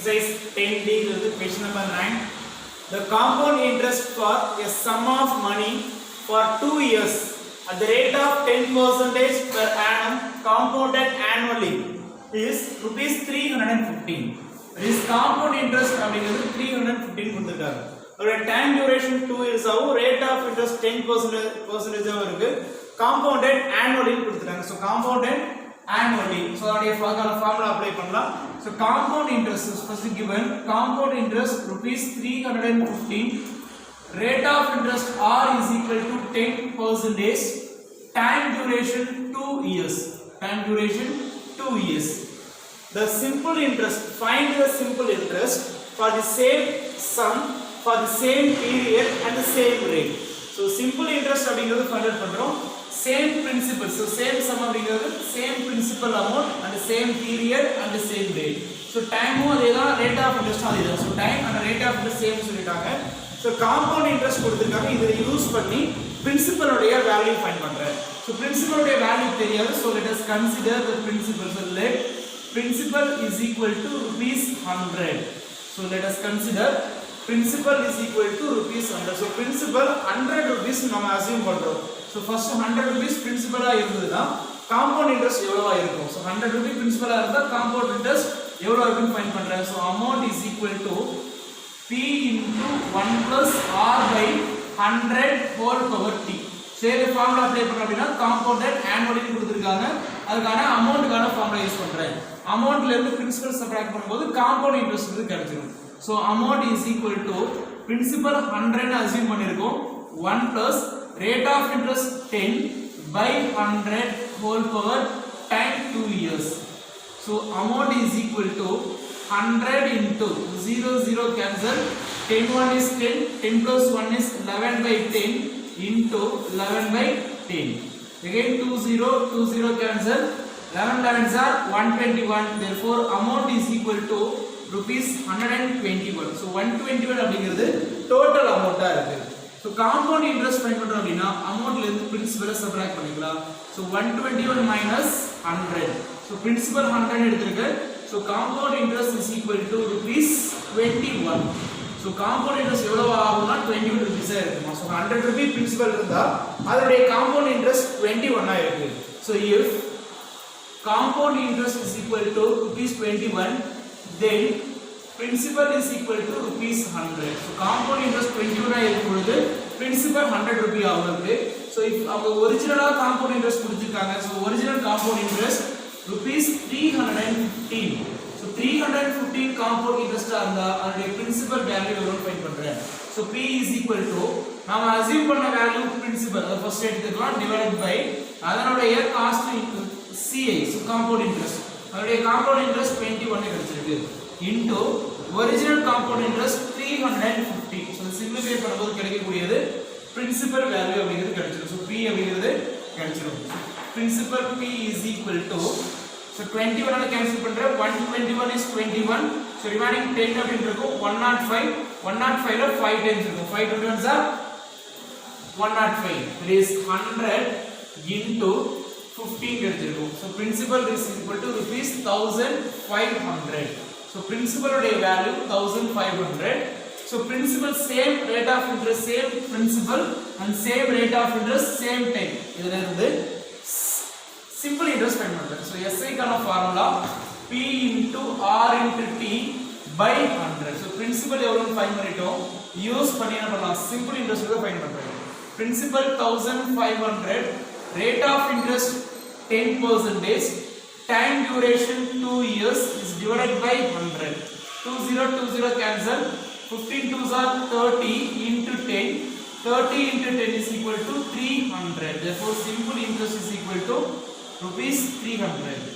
exercise 10D question number 9. The compound interest for a sum of money for 2 years at the rate of 10% per annum compounded annually is rupees 315. This compound interest அப்படிங்கிறது 315 கொடுத்திருக்காங்க. ஒரு time duration 2 years ஆகும், rate of interest 10% இருக்கு, compounded annually கொடுத்திருக்காங்க. So compounded annually. So அதோட formula apply பண்ணலாம். So compound interest is first given. Compound interest rupees 315. Rate of interest R is equal to 10%. Time duration 2 years. Time duration 2 years. The simple interest. Find the simple interest for the same sum for the same period and the same rate. So simple interest அப்படிங்கிறது find out பண்றோம். Same principle. So same sum அப்படிங்கிறது same principal amount and the same period and the same rate. So time அதேதான், rate of interest அதேதான். So time and rate of interest same சொல்லிட்டாங்க. So compound interest கொடுத்திருக்காங்க. இதை use பண்ணி principal உடைய value find பண்றேன். So principal உடைய value தெரியாது. So let us consider the principal. So let principal is equal to rupees 100. So let us consider principal is equal to rupees 100. So principal 100 rupees நம்ம assume பண்றோம். So first 100 rupees principal ஆ இருந்ததுனா compound interest எவ்வளவா இருக்கும்? So 100 rupees principal ஆ இருந்தா compound interest எவ்வளவு இருக்குன்னு find பண்றேன். So amount is equal to P into 1 plus R by 100 whole power T. சரி, ஃபார்முலா அப்ளை பண்ணோம் அப்படினா காம்பவுண்டட் annually கொடுத்திருக்காங்க. அதுக்கான அமௌண்ட்கான ஃபார்முலா யூஸ் பண்றேன். அமௌண்ட்ல இருந்து பிரின்சிபல் சப்ட்ராக்ட் பண்ணும்போது காம்பவுண்ட் இன்ட்ரெஸ்ட் வந்து கிடைச்சிரும். So amount is equal to principal 100 assume பண்ணிருக்கோம். 1 plus rate of interest 10 by 100 whole power time 2 years. So amount is equal to 100 into 0 cancel, 10 1 is 10, 10 plus 1 is 11 by 10 into 11 by 10. Again 20 cancel, 11 11s are 121. Therefore amount is equal to rupees 121. So 121 அப்படிங்கிறது total amount ஆ இருக்கு. So compound interest find பண்றோம் அப்படினா amountல இருந்து principal subtract பண்ணிக்கலாம். So 121 minus 100. So principal 100 எடுத்துருக்கு. So compound interest is equal to rupees 21. So compound interest எவ்வளவு ஆகும்னா 21 rupees ஆ இருக்குமா. So 100 rupees principal இருந்தா அதோட compound interest 21 ஆ இருக்கு. So if compound interest is equal to rupees 21, then principal is equal to rupees 100. So compound interest 21 ஆ இருக்கும்போது principal 100 rupees ஆகுது. So if அவங்க ஒரிஜினலா compound interest கொடுத்திருக்காங்க, so original compound interest rupees 315. So 315 compound interest ஆ இருந்தா அதோட principal value எவ்வளவு find பண்றேன். So P is equal to நாம அஸ்யூம் பண்ண வேல்யூ principal அத ஃபர்ஸ்ட் எடுத்துக்கலாம் டிவைடட் பை அதனுடைய cost into CI. So compound interest அதோட compound interest 21 கிடைச்சிருக்கு into original compound interest 350. So simplify பண்ணும்போது கிடைக்கக்கூடியது principal value அப்படிங்கிறது கிடைச்சிரும். So P அப்படிங்கிறது கிடைச்சிரும். Principal P is equal to, so 21 ஆல கேன்சல் பண்றேன், 121 is 21. So remaining 10 அப்படினு இருக்கும் 105. 105 ல 5 times இருக்கும். 5 21s are 105. That is 100 into 15 கிடைச்சிருக்கும். So principal is equal to rupees 1500. So principal உடைய value 1500. So principal same rate of interest, same principal and same rate of interest, same time. இதுல இருந்து simple interest find பண்றேன். So SI கான formula P into R into T by 100. So principal எவ்வளவுன்னு find பண்ணிட்டோம். Use பண்ணி என்ன பண்ணலாம், simple interest கூட ஃபைண்ட் பண்றேன். Principal 1500, rate of interest 10%, time duration 2 years is divided by 100. 20 cancel, 15 2s are 30 into 10. 30 into 10 is equal to 300. Therefore simple interest is equal to rupees 300.